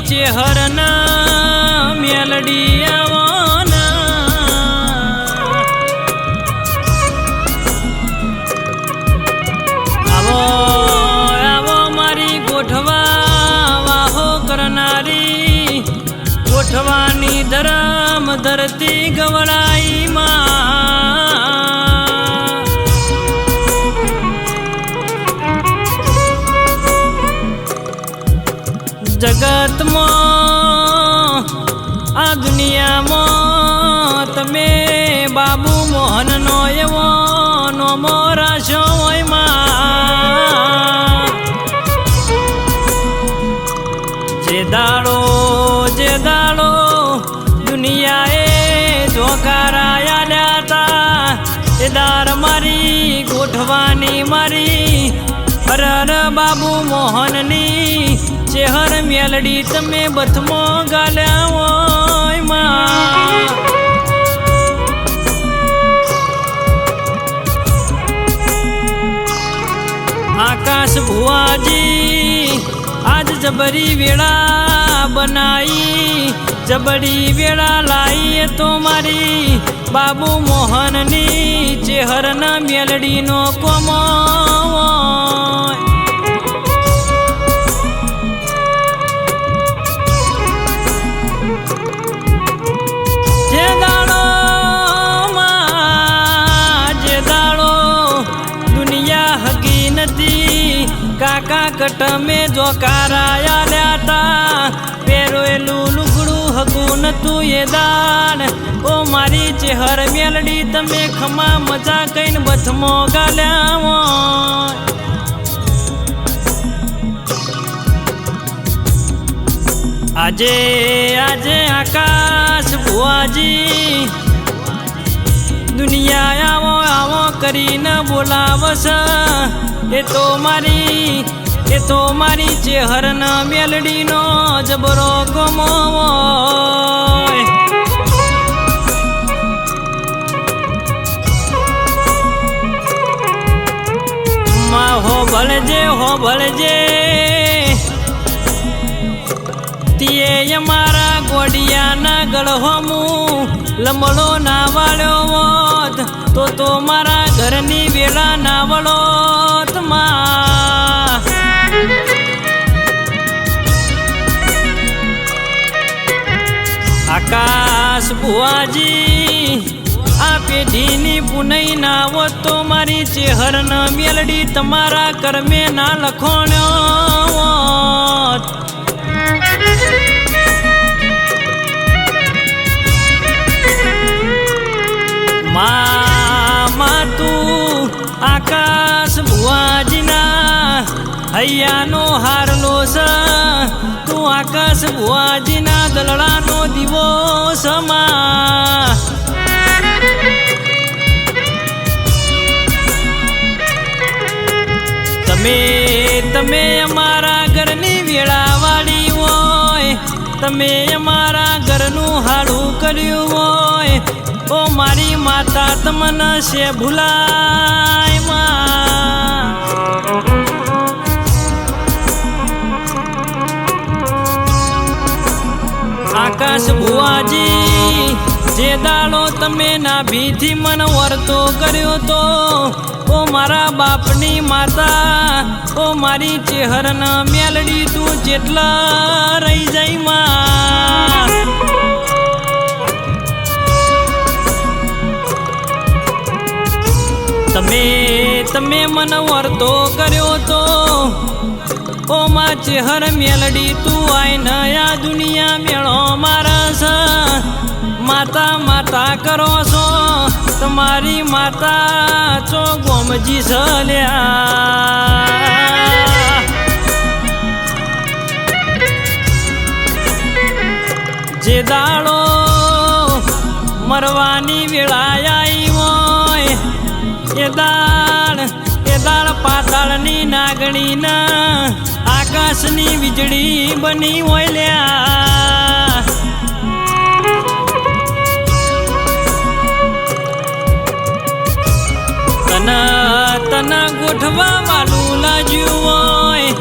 ચેહરના મેલડી આવો આવો મારી ગોઠવા વાહો કરનારી ગોઠવાની ધરમ ધરતી ગવડાઈ માં જગતમાં આ દુનિયામાં તમે બાબુ મોહનનો એવો નોમો રાશો હોય માં જે દાડો દુનિયાએ જોકારાયા તા એ દાર મારી ગોઠવાની મારી હરર બાબુ મોહનની ચેહર મેલડી તમે બથમો ગાલ્યા હોય માં આકાશ ભુવાજી આજ જબરી વેળા બનાઈ જબરી વેળા લાઈ તો મારી બાબુ મોહનની ચેહરના મેલડીનો કોમો કાકા કટમે જોકારાયા લ્યાતા પેરોયેલું લુગડું હગું નતું એ દાન ઓ મારી ચેહર મેલડી તમે ખમા મજા કઈને બથમો ગાલ્યા આજે આકાશ ભુવાજી દુનિયા આવો કરીને બોલાવશ એ તો મારી ચેહરના મેલડીનો જબરો ગમો માં હો ભળજે તીએ મારા ગોડિયાના ગળહોમું લમડો ના વાળ્યો હોત તો મારા ઘરની વેળા ના વળોત માં આકાશ ભુવાજી આ પેઢીની પુનઈ ના હોત તો મારી ચેહરના મેલડી તમારા કર્મે ના લખોણ્યો હોત માં તું આકાશ ભુવાજીના હૈયાનો હારલો છે તું આકાશ ભુવાજીના દલડાનો દીવો સમા તમે અમારા ઘરની વેળાવાળી હોય તમે અમારા ઘરનું હાડું કર્યું હોય ઓ મારી માતા તમને છે ભૂલાય માં આકાશ ભુવાજી જે દાડો તમે નાભીથી મન વર્તો કર્યો તો ઓ મારા બાપની માતા ઓ મારી ચેહરના મેલડી તું જેટલા રહી જાય માં તમે મન વર્તો કર્યો તો ઓ માં ચેહર મેલડી તું આય નયા દુનિયા મેળો મારસ માતા માતા કરો છો તમારી માતા ચો ગોમજી સલ્યા જે દાડો મરવાની વેળા આવી હોય એ દાળ પાતાળની નાગણીના આકાશની વીજળી બની હોય લ્યા તના ગોઠવા વાલું લાજ્યું હોય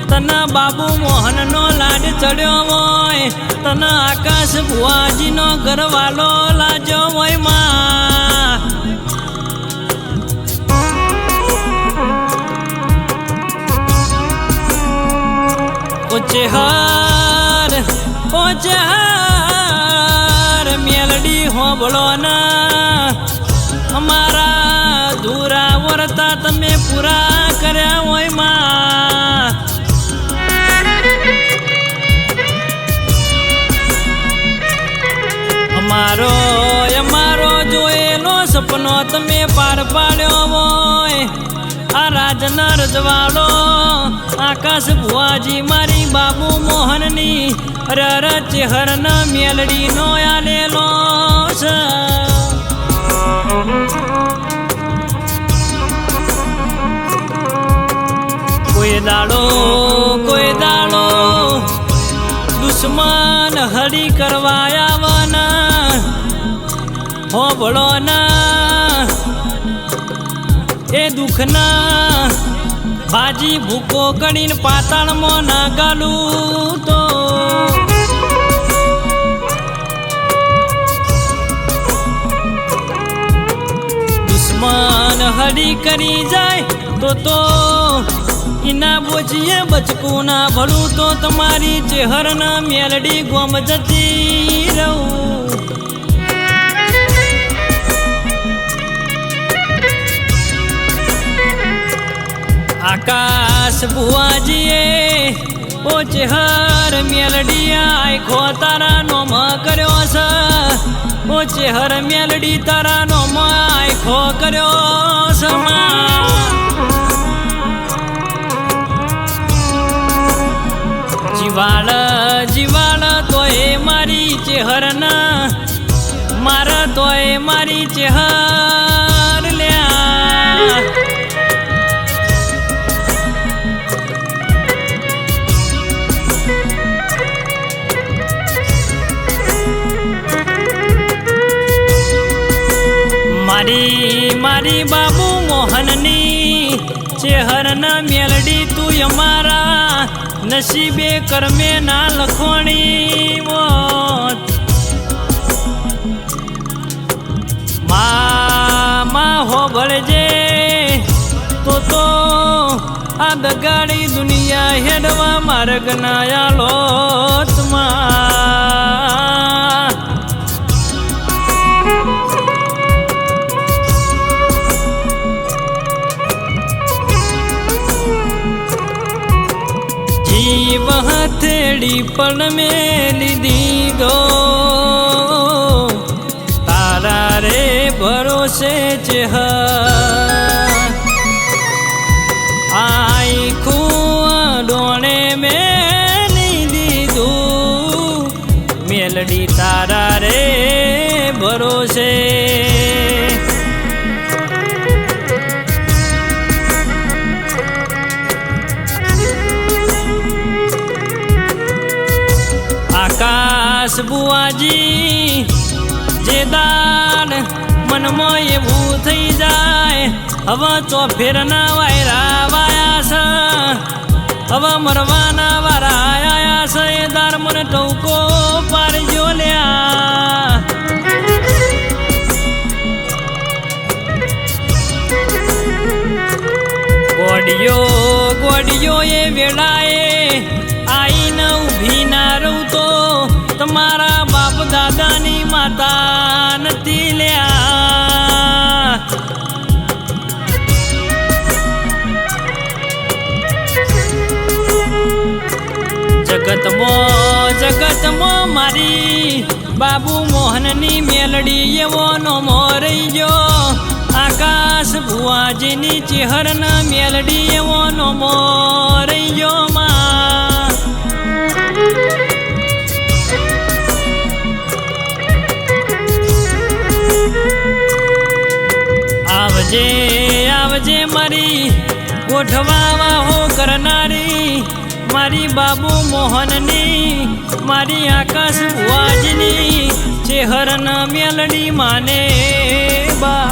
તના બાબુ મોહનનો લાડ લડ્યો હોય તને આકાશ ભુવાજીનો ઘરવાલો લાજો હોય માં ઓચે હાર મેલડી હોબળો ના અમારા ધૂરા વર્તા તમે પૂરા કર્યા હોય માં અમારો જોયેલો સપનો તમે પાર પાડ્યો હોય આ રાજના રજવાડો આકાશ ભુવાજી મારી બાબુ મોહનની રર ચેહરના મેલડીનો આલેલો છે કોઈ દાડો દુશ્મન હરી કરવા આવવાના હોબળો ના એ દુઃખના ભાજી ભૂકો કરીને પાતાળમાં ના ગાલું તો દુશ્મન હરી કરી જાય તો એના બોજીએ બચકું ના ભળું તો તમારી ચેહરના મેલડી ગોમ જતી રહું આકાશ ભુવાજીએ ઓ ચેહર મેલડી આખો તારા નોમ કર્યો છે ઓ ચેહર મેલડી તારા નોમ આખો કર્યો છે જીવાળ તોય મારી ચેહરના મારા તોય મારી ચેહર લ્યા મારી બાબુ મોહનની ચેહરના મેલડી તું અમારા નસીબે કર્મે ના લખોણી મોત મા હોબળજે તો આ દગાડી દુનિયા હેડવા માર્ગ ના આલોતમાં જીવ હથેળી પણ મેલી દીધો તારા રે ભરોસે છે આખું ડોણે મેલી દીધું મેલડી તારા રે ભરોસે આકાશ બુવાજી જે દાન મનમાં એવું થઈ જાય હવે ચોફેરના વાયરા વાયા છે હવે મરવાના વારા આયા છે એ દાર મને ટોકો પાડજો લ્યા ગોડિયો એ વેળાએ આઈને ઊભી ના રહું તો તમારા બાપ દાદાની માતા નથી લ્યા જગતમાં મારી બાબુ મોહનની મેલડી એવો નો મોરઈ ગયો આકાશ ભુવાજીની ચેહરના મેલડી એવો નો મોરઈ ગયો માં આવજે મારી ગોઠવા હો કરનારી મારી બાબુ મોહનની મારી આકાશ ભુવાજીની ચેહરના મેલડી માને બા